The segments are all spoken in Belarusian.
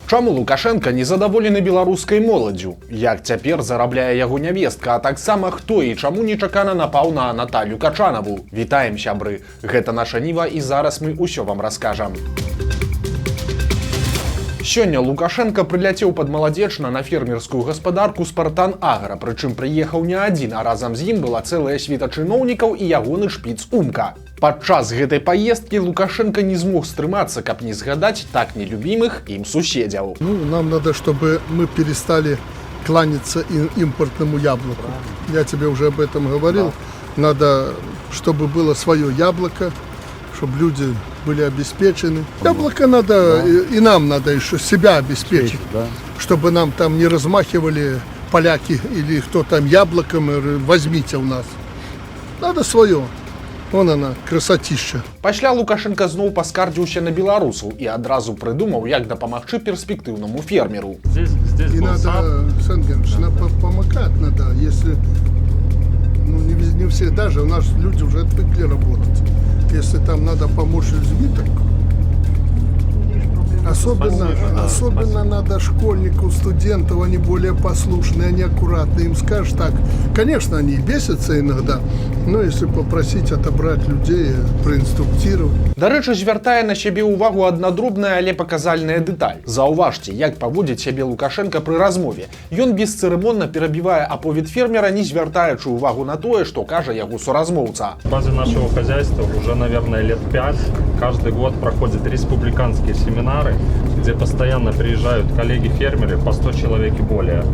Чаму Лукашенко незадаволены беларускай моладдзю? Як цяпер зарабляе яго нявестка, а таксама хто і чаму нечакана напаў на Наталью Качанаву? Вітаем, сябры! Гэта наша Ніва і зараз мы ўсё вам раскажам. Сёння Лукашенко прыляцеў пад Маладзечна на фермерскую гаспадарку «Спартан Агра», прычым прыехаў не адзін, а разам з ім была цэлая світа чыноўнікаў і ягоны шпіц Умка. Падчас гэтай паездкі Лукашенко не змог стрымацца, каб не згадаць так нелюбімых ім суседзяў. Нам надо, чтобы мы перестали кланяться импортному яблоку. Я тебе уже об этом говорил. Надо, чтобы было свое яблоко, чтобы люди были обеспечены. Яблоко надо, и нам надо еще себя обеспечить, чтобы нам там не размахивали поляки или кто там яблоком, возьмите у нас. Надо свое. Вон она, красотища. Пасля Лукашенко зноў паскардзіўся на беларусаў і адразу прыдумаў, як дапамагчы перспектыўнаму фермеру. Здесь и надо, Сангенович, помогать надо, если не все, даже у нас люди уже отвыкли работать. Если там надо помочь людьми, так особенно надо школьнику, студентов, они более послушные, они аккуратные, им скажешь так. Конечно, они бесятся иногда, но если попросить отобрать людей, проинструктировать. Дарэчы, звяртае на сябе ўвагу адна дробная, але паказальная дэталь. Заўважце, як паводзіць сябе Лукашенко пры размове. Ён бесцырымонна перабівае аповед фермера, не звяртаючы ўвагу на тое, што кажа яго суразмоўца. В базе нашего хозяйства уже, наверное, лет 5 каждый год проходят республиканские семинары, где постоянно приезжают коллеги-фермеры, по 100 человек и более.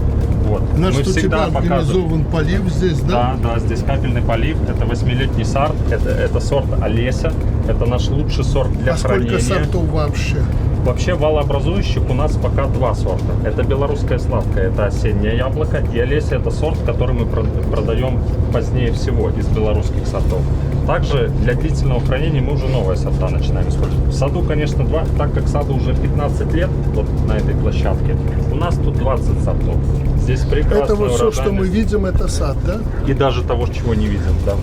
Вот. Мы всегда организован полив здесь, да? Да, здесь капельный полив. Это 8-летний сорт, это сорт Олеся. Это наш лучший сорт для хранения. Сколько сортов вообще? Вообще валообразующих у нас пока 2 сорта. Это белорусское сладкое, это осеннее яблоко. И Олеся — это сорт, который мы продаем позднее всего из белорусских сортов. Также для длительного хранения мы уже новые сорта начинаем использовать. В саду, конечно, так как саду уже 15 лет, вот на этой площадке, у нас тут 20 сортов. Здесь прекрасная Это вот все, что мы видим, это сад, да? И даже того, чего не видим, да.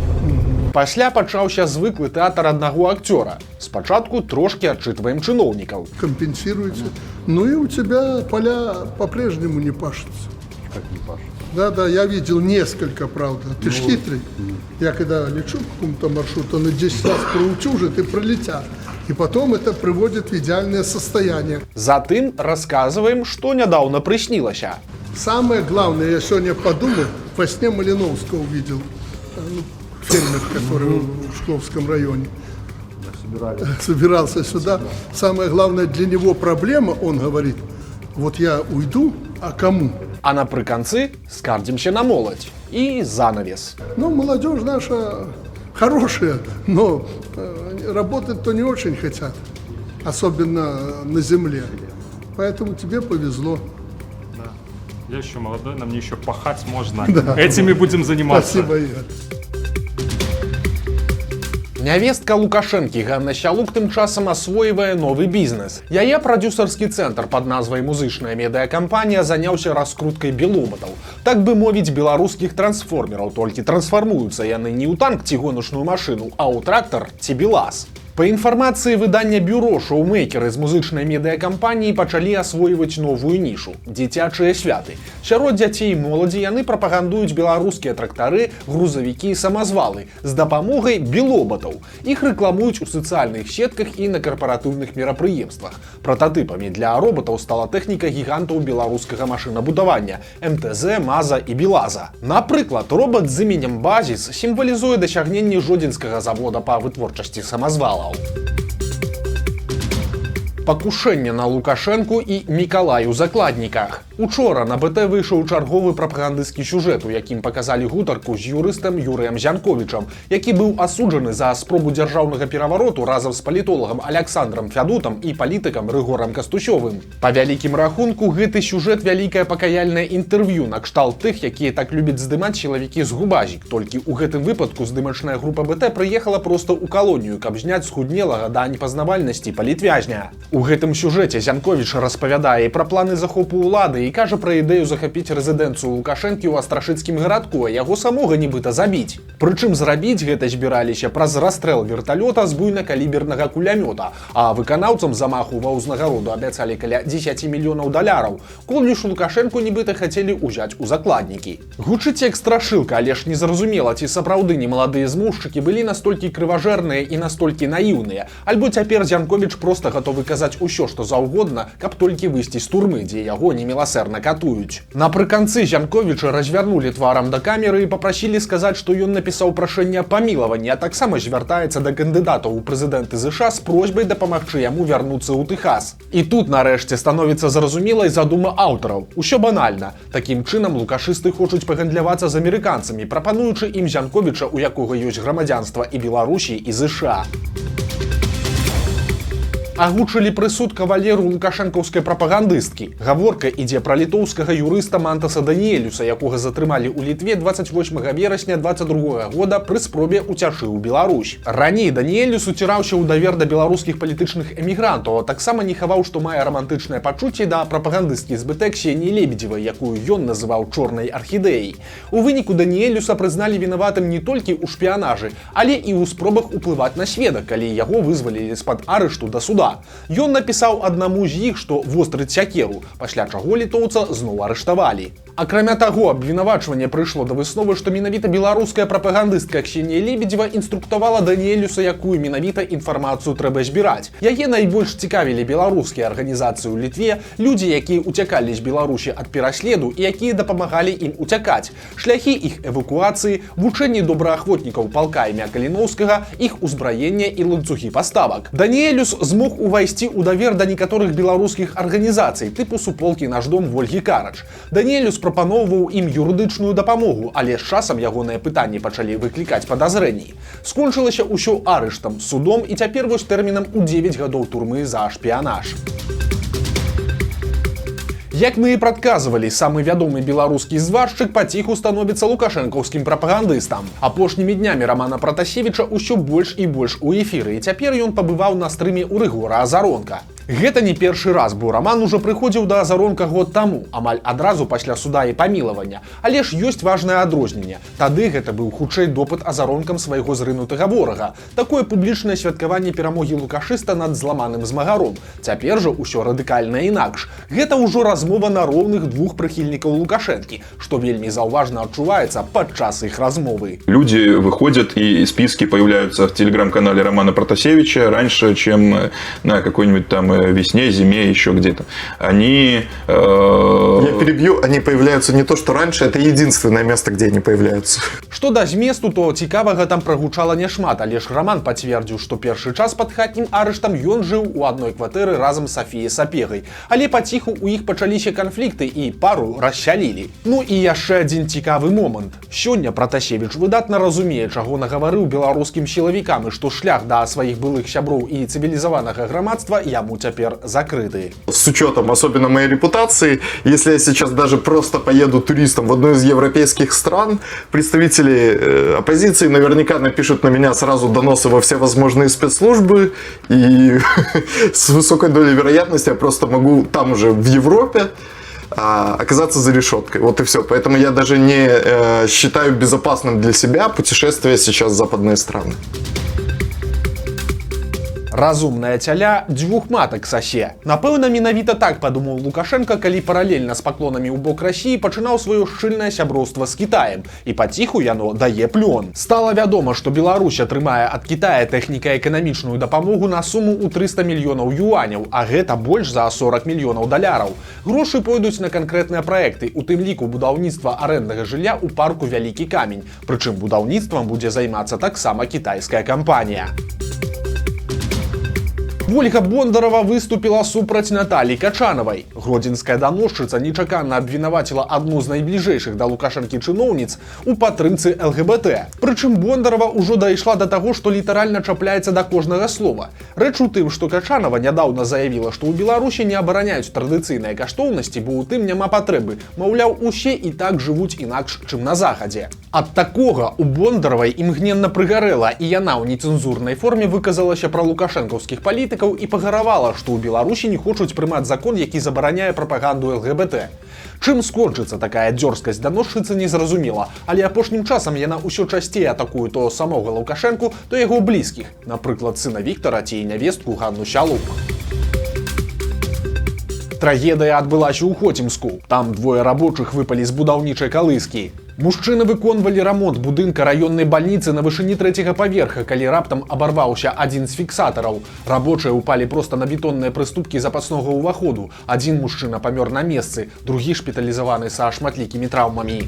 Пасля пачаўся звыклы тэатр аднаго акцёра. Спачатку трошки адчытваем чыноўнікаў. Компенсируется. Ну и у тебя поля по-прежнему не пашутся. Как не пашут? Да, я видел несколько, правда. Ты ж хитрый. Я когда лечу по какому-то маршруту, на 10 раз проутюжит и пролетят. И потом это приводит в идеальное состояние. Затым расказваем, што нядаўна прыснілася. Самое главное, я сегодня подумал, во сне Малиновского увидел. Фермер, который в Шкловском районе. Собирался сюда. Самое главное для него проблема, он говорит, вот я уйду, а кому? А напрыканцы скардзімся на моладзь. І занавес. Молодежь наша хорошая, но работать-то не очень хотят. Особенно на земле. Поэтому тебе повезло. Да. Я еще молодой, нам еще пахать можно. Да. Этими будем заниматься. Спасибо, Игорь. Нявестка Лукашэнкі Ганна Сялук тым часам асвойвае новы бізнес. Яе прадюсарскі цэнтр пад назвай «Музычная медыакампанія» заняўся раскруткай белобатаў. Так бы мовіць, беларускіх трансформераў, толькі трансфармуюцца яны не ў танк ці гоначную машыну, а ў трактар ці белаз. Па інфармацыі выдання бюро, шоумейкеры з музычнай медыакампаніі пачалі асвойваць новую нішу – дзіцячыя святы. Сярод дзяцей і моладзі яны прапагандуюць беларускія трактары, грузавікі і самазвалы з дапамогай белобатаў. Іх рэкламуюць у сацыяльных сетках і на карпаратыўных мерапрыемствах. Прататыпамі для роботаў стала тэхніка гігантаў беларускага машынабудавання – МТЗ, МАЗа і Белаза. Напрыклад, робот з іменем Базіс сімвалізуе дасягненні жодзінскага завода па вытворчасці самазвалаў. Пакушэнне на Лукашэнку і Мікалай у закладніках. Учора на БТ выйшаў чарговы прапагандысцкі сюжэт, у якім паказалі гутарку з юрыстам Юрыем Зянковічам, які быў асуджаны за спробу дзяржаўнага перавароту разам з палітолагам Аляксандрам Фядутам і палітыкам Рыгорам Кастусёвым. Па вялікім рахунку, гэты сюжэт вялікае пакаяльнае інтэрв'ю накшталт тых, якія так любяць здымаць сілавікі з губазік. Толькі ў гэтым выпадку здымачная група БТ прыехала проста ў калонію, каб зняць схуднелага да непазнавальнасці палітвязня. У гэтым сюжэце Зянковіч распавядае пра планы захопу ўлады і кажа пра ідэю захапіць рэзідэнцыю Лукашэнкі ў Астрашыцкім гарадку, а яго самога нібыта забіць. Прычым зрабіць гэта збіраліся праз расстрэл верталёта з буйнакалібернага кулямёта, а выканаўцам замаху ва ўзнагароду абяцалі каля 10 мільёнаў даляраў. Колюш Лукашэнку нібыта хацелі ўзяць у закладнікі. Гучыць як страшылка, але ж незразумела, ці сапраўды немаладыя змоўшчыкі былі настолькі крыважэрныя і настолькі наіўныя, альбо цяпер Зянковіч проста гатовы казаць усё, што заўгодна, каб толькі выйсці з турмы, дзе яго неміласэрна катуюць. Напрыканцы Зянковіча развярнулі тварам да камеры і папрасілі сказаць, што ён напісаў прашэнне памілавання, а таксама звяртаецца да кандыдатаў у прэзідэнты ЗША з просьбай дапамагчы яму вярнуцца ў Тэхас. І тут нарэшце становіцца зразумелай задума аўтараў. Усё банальна. Такім чынам лукашысты хочуць пагандлявацца з амерыканцамі, прапануючы ім Зянковіча, у якога ёсць грамадзянства і Беларусі, і ЗША. Агучылі прысуд кавалеру лукашэнкаўскай прапагандысткі. Гаворка ідзе пра літоўскага юрыста Мантаса Даніэлюса, якога затрымалі ў Літве 28 верасня 2022 года пры спробе ўцячы ў Беларусь. Раней Даніэлюс уціраўся ў давер да беларускіх палітычных эмігрантаў, а таксама не хаваў, што мае рамантычнае пачуцце да прапагандысткі з БТ Ксеніі Лебедзевай, якую ён называў чорнай архідэяй. У выніку Даніэлюса прызналі вінаватым не толькі ў шпіянажы, але і ў спробах уплываць на сведак, калі яго вызвалілі з-пад арышту да суда. Ён напісаў аднаму з іх, што вострыць сякеру, пасля чаго літоўца зноў арыштавалі. Акрамя таго, абвінавачванне прыйшло да высновы, што менавіта беларуская прапагандыстка Ксенія Лебедзева інструктавала Даніэлюса, якую менавіта інфармацыю трэба збіраць. Яе найбольш цікавілі беларускія арганізацыі ў Літве, людзі, якія уцякалі з Беларусі ад пераследу і якія дапамагалі ім уцякаць, шляхі іх эвакуацыі, вучэнні добраахвотнікаў палка імя Каліноўскага, іх узбраення і ланцугі паставак. Даніэлюс змог увайсці ў давер да некаторых беларускіх арганізацый, тыпу суполкі «Наш дом» Вольгі Карач. Даніэлюс прапаноўваў ім юрыдычную дапамогу, але з часам ягоныя пытанні пачалі выклікаць падазрэнні. Скончылася ўсё арыштам, судом і цяпер вось тэрмінам у 9 гадоў турмы за шпіянаж. Як мы і прадказвалі, самы вядомы беларускі зваршчык паціху становіцца лукашэнкаўскім прапагандыстам. Апошнімі днямі Рамана Пратасевіча ўсё больш і больш у эфіры, і цяпер ён пабываў на стрыме ў Рыгора Азаронка. Гэта не першы раз, бо Раман ужо прыходзіў да Азаронка год таму, амаль адразу пасля суда і памілавання. Але ж ёсць важнае адрозненне. Тады гэта быў хутчэй допыт Азаронкам свайго зрынутага ворага. Такое публічнае святкаванне перамогі лукашыста над зламаным змагаром. Цяпер жа ўсё радыкальна інакш. Гэта ўжо размова на роўных двух прыхільнікаў Лукашэнкі, што вельмі заўважна адчуваецца падчас іх размовы. Люди выходят и списки появляются в телеграм-канале Романа Протасевича раньше, чем на какой-нибудь там весне, зиме, еще где-то. Они... Я перебью, они появляются не то, что раньше, это единственное место, где они появляются. Што да зместу, то цікавага там прагучала няшмат, але ж Раман пацвердзіў, што першы час пад хатнім арыштам ён жыў у адной кватэры разам з Сафіяй Сапегай, але паціху ў іх пачаліся канфлікты і пару рассялілі. Ну і яшчэ адзін цікавы момант. Сёння Пратасевіч выдатна разумее, чаго нагаварыў беларускім сілавікам, і што шлях да сваіх былых сяброў і цывілізаванага грамадства яму цяпер закрыты. С учетом особенно моей репутации, если я сейчас даже просто поеду туристом в одну из европейских стран, представители оппозиции наверняка напишут на меня сразу доносы во все возможные спецслужбы, и с высокой долей вероятности я просто могу там уже в Европе оказаться за решеткой. Вот и все. Поэтому я даже не считаю безопасным для себя путешествие сейчас в западные страны. Разумная цяля дзвюх матак сасе. Напэўна, менавіта так падумаў Лукашенко, калі паралельна з паклонамі ў бок Расіі пачынаў сваё шчыльнае сяброўства з Кітаем. І паціху яно дае плён. Стала вядома, што Беларусь атрымае ад Кітая тэхніка-эканамічную дапамогу на суму ў 300 мільёнаў юаняў, а гэта больш за 40 мільёнаў даляраў. Грошы пойдуць на канкрэтныя праекты, у тым ліку будаўніцтва арэнднага жылля ў парку Вялікі камень. Прычым будаўніцтвам будзе займацца таксама кітайская кампанія. Ольга Бондарова выступіла супраць Наталіі Качанавай. Гродзенская даносчыца нечакана абвінаваціла адну з найбліжэйшых да Лукашэнкі чыноўніц у падтрымцы ЛГБТ. Прычым Бондарова ўжо дайшла да таго, што літаральна чапляецца да кожнага слова. Рэч у тым, што Качанава нядаўна заявіла, што ў Беларусі не абараняюць традыцыйныя каштоўнасці, бо ў тым няма патрэбы. Маўляў, усе і так жывуць інакш, чым на захадзе. Ад такога у Бондаравай імгненна прыгарэла, і яна ў нецэнзурнай форме выказалася пра лукашэнкаўскіх палітыкаў чыноўнікаў і пагаравала, што ў Беларусі не хочуць прымаць закон, які забараняе прапаганду ЛГБТ. Чым скончыцца такая дзёрзкасць даносчыцы, незразумела, але апошнім часам яна ўсё часцей атакуе то самога Лукашэнку, то яго блізкіх, напрыклад, сына Віктара ці нявестку Ганну Сялук. Трагедыя адбылася ў Хоцімску. Там двое рабочых выпалі з будаўнічай калыскі. Мужчыны выконвалі рамонт будынка раённай бальніцы на вышыні 3-го паверха, калі раптам абарваўся адзін з фіксатараў. Рабочыя ўпалі проста на бетонныя прыступкі запаснога ўваходу. Адзін мужчына памёр на месцы, другі шпіталізаваны са шматлікімі траўмамі.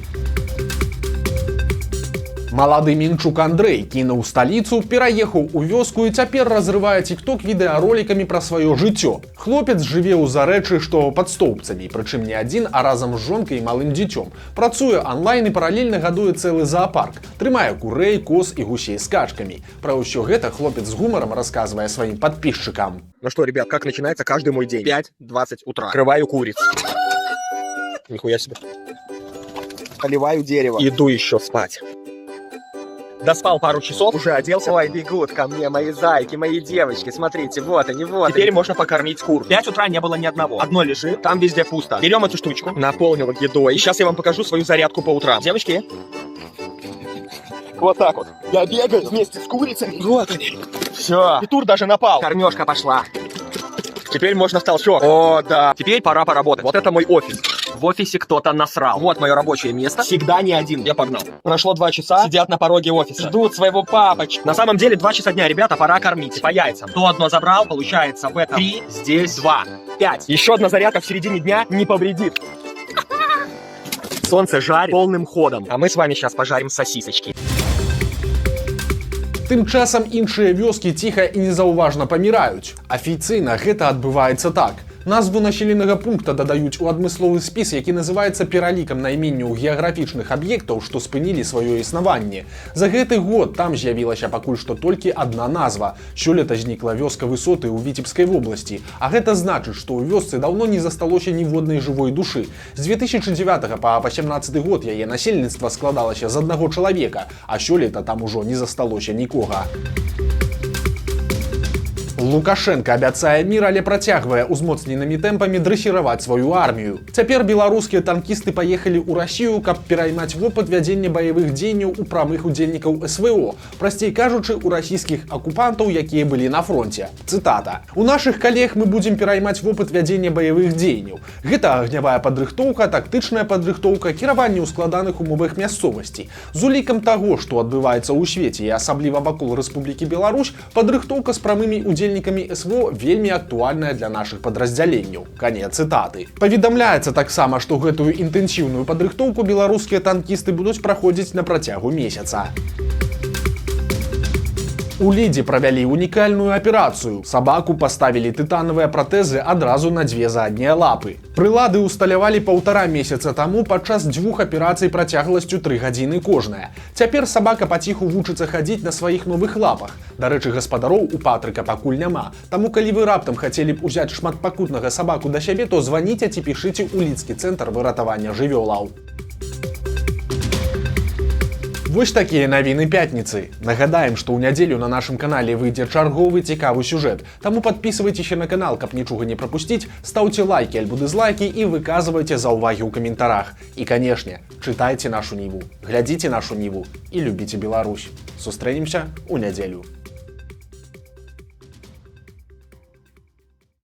Малады Мінчук Андрэй кінуў сталіцу, пераехаў у вёску і цяпер разрывае тік-ток відэаролікамі пра сваё жыццё. Хлопец жыве ў Зарэчы, што пад стоўбцамі, прычым не адзін, а разам з жонкай і малым дзіцём. Працуе анлайн і паралельна гадуе цэлы зоапарк. Трымае курэй, коз і гусей з качкамі. Пра ўсё гэта хлопец з гумаром рассказывае сваім подписчикам. Ну что, ребят, как начинается каждый мой день? 5:20 утра. Открываю курицу. Нихуя себе. Поливаю дерево. Иду еще спать. Доспал пару часов, уже оделся. Ой, бегут ко мне мои зайки, мои девочки. Смотрите, вот они, вот. Теперь можно покормить кур. 5 утра не было ни одного. Одно лежит, там везде пусто. Берем эту штучку, наполнил едой. И сейчас я вам покажу свою зарядку по утрам. Девочки. Вот так вот. Я бегаю вместе с курицами. Вот они. Все. И тур даже напал. Кормежка пошла. Теперь можно в толчок. О, да. Теперь пора поработать. Вот это мой офис. В офисе кто-то насрал. Вот мое рабочее место. Всегда не один. Я погнал. Прошло 2 часа. Сидят на пороге офиса. Ждут своего папочку. На самом деле 2 часа дня, ребята, пора кормить. По яйцам. То одно забрал, получается в этом 3, здесь 2. 5. Еще одна зарядка в середине дня не повредит. Солнце жарит полным ходом. А мы с вами сейчас пожарим сосисочки. Тым часам іншыя вёскі ціха і незаўважна паміраюць. Афіцыйна гэта адбываецца так. Назву населенага пункта дадаюць у адмысловы спіс, які называецца пералікам найменняў геаграфічных аб'ектаў, што спынілі сваё існаванне. За гэты год там з'явілася пакуль што толькі адна назва. Сёлета знікла вёска Высоты ў Віцебскай вобласці. А гэта значыць, што ў вёсцы даўно не засталося ніводнай жывой душы. З 2009 па 18 год яе насельніцтва складалася з аднаго чалавека, а сёлета там ужо не засталося нікога. Лукашенко абяцае мір, але працягвае узмоцненымі тэмпамі дрэсіраваць сваю армію. Цяпер беларускія танкісты паехалі ў Расію, каб пераймаць вопыт вядзення баявых дзеянняў у прамых удзельнікаў СВО, прасцей кажучы, у расійскіх акупантаў, якія былі на фронте. Цытата. «У нашых калег мы будзем пераймаць вопыт вядзення баявых дзеянняў. Гэта агнявая падрыхтоўка, тактычная падрыхтоўка, кіраванне ў складаных умовах мясцовасці. З улікам таго, што адбываецца ў свеце і асабліва вакол Рэспублікі Беларусь, падрыхтоўка з прамымі удзельнікамі СВО вельмі актуальная для нашых падраздзяленняў». Канец цытаты. Паведамляецца таксама, што гэтую інтэнсіўную падрыхтоўку беларускія танкісты будуць праходзіць на працягу месяца. У Лідзе правялі унікальную аперацыю. Сабаку паставілі тытанавыя пратэзы адразу на 2 заднія лапы. Прылады ўсталявалі 1,5 месяца таму падчас 2 аперацый працягласцю 3 гадзіны кожная. Цяпер сабака паціху вучыцца хадзіць на сваіх новых лапах. Дарэчы, гаспадароў у Патрыка пакуль няма. Таму калі вы раптам хацелі б узяць шматпакутнага сабаку да сябе, то званіце ці пішыце ў лідскі цэнтр выратавання жывёлаў. Вось такія навіны пятніцы. Нагадаем, што ў нядзелю на нашым канале выйдзе чарговы цікавы сюжэт. Таму падпісвайцеся на канал, каб нічога не прапусціць, стаўце лайкі альбо дызлайкі і выказвайце заўвагі ў каментарах. І, канешне, чытайце нашу Ніву, глядзіце нашу Ніву і любіце Беларусь. Сустрэнемся ў нядзелю.